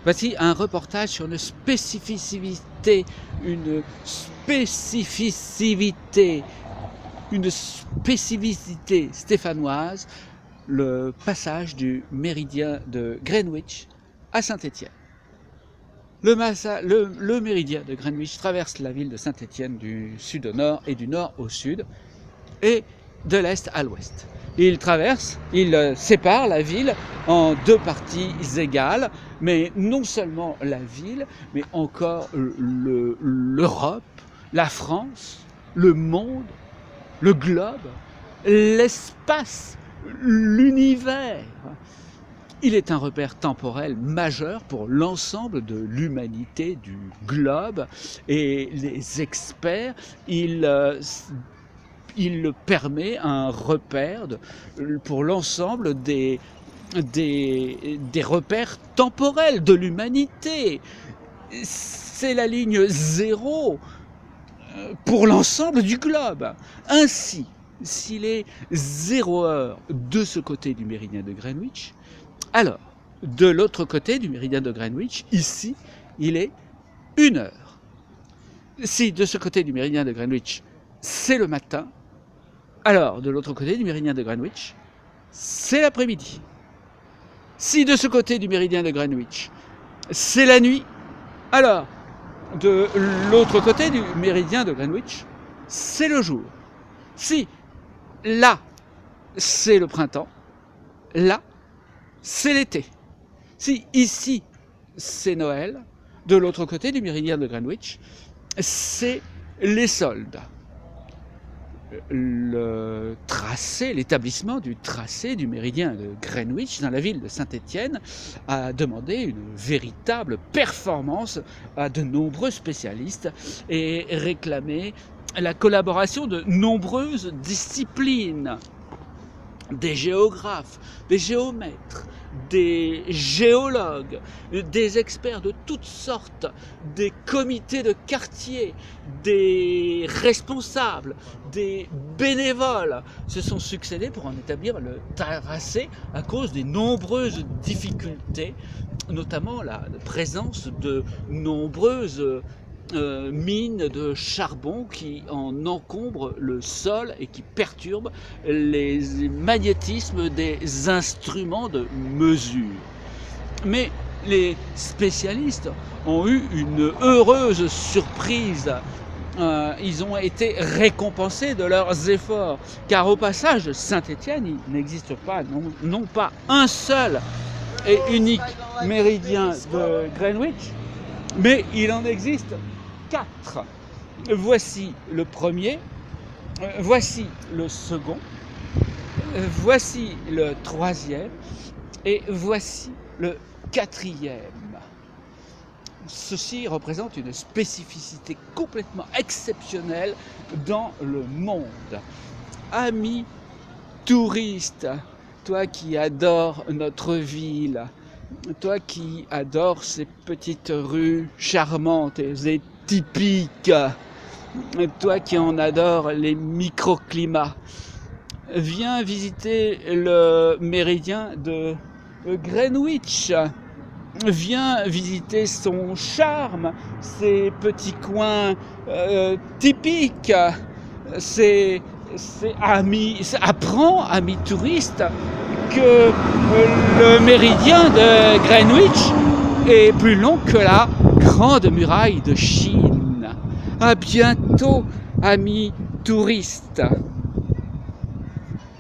Voici un reportage sur une spécificité stéphanoise, le passage du méridien de Greenwich à Saint-Étienne. Le méridien de Greenwich traverse la ville de Saint-Étienne du sud au nord et du nord au sud et de l'est à l'ouest. Il sépare la ville en deux parties égales, mais non seulement la ville, mais encore l'Europe, la France, le monde, le globe, l'espace, l'univers. Il est un repère temporel majeur pour l'ensemble de l'humanité du globe et les experts, il permet un repère pour l'ensemble des repères temporels de l'humanité. C'est la ligne 0 pour l'ensemble du globe. Ainsi, s'il est 0 heure de ce côté du méridien de Greenwich, alors, de l'autre côté du méridien de Greenwich, ici, il est 1 heure. Si de ce côté du méridien de Greenwich, c'est le matin, alors de l'autre côté du méridien de Greenwich, c'est l'après-midi. Si de ce côté du méridien de Greenwich, c'est la nuit, alors de l'autre côté du méridien de Greenwich, c'est le jour. Si là, c'est le printemps, là, c'est l'été. Si ici, c'est Noël, de l'autre côté du méridien de Greenwich, c'est les soldes. L'établissement du tracé du méridien de Greenwich dans la ville de Saint-Étienne a demandé une véritable performance à de nombreux spécialistes et réclamé la collaboration de nombreuses disciplines, des géographes, des géomètres, des géologues, des experts de toutes sortes, des comités de quartier, des responsables, des bénévoles se sont succédés pour en établir le tracé à cause des nombreuses difficultés, notamment la présence de nombreuses mines de charbon qui en encombrent le sol et qui perturbent les magnétismes des instruments de mesure. Mais les spécialistes ont eu une heureuse surprise. Ils ont été récompensés de leurs efforts, car au passage de Saint-Étienne, il n'existe pas, non pas un seul et unique méridien de Greenwich, mais il en existe 4. Voici le premier, voici le second, voici le troisième et voici le 4e. Ceci représente une spécificité complètement exceptionnelle dans le monde. Amis touristes, toi qui adores notre ville, toi qui adores ces petites rues charmantes et typiques, toi qui en adores les microclimats, viens visiter le méridien de Greenwich. Viens visiter son charme, ses petits coins typiques. Apprends, amis touristes, que le méridien de Greenwich est plus long que la Grande Muraille de Chine. À bientôt, amis touristes.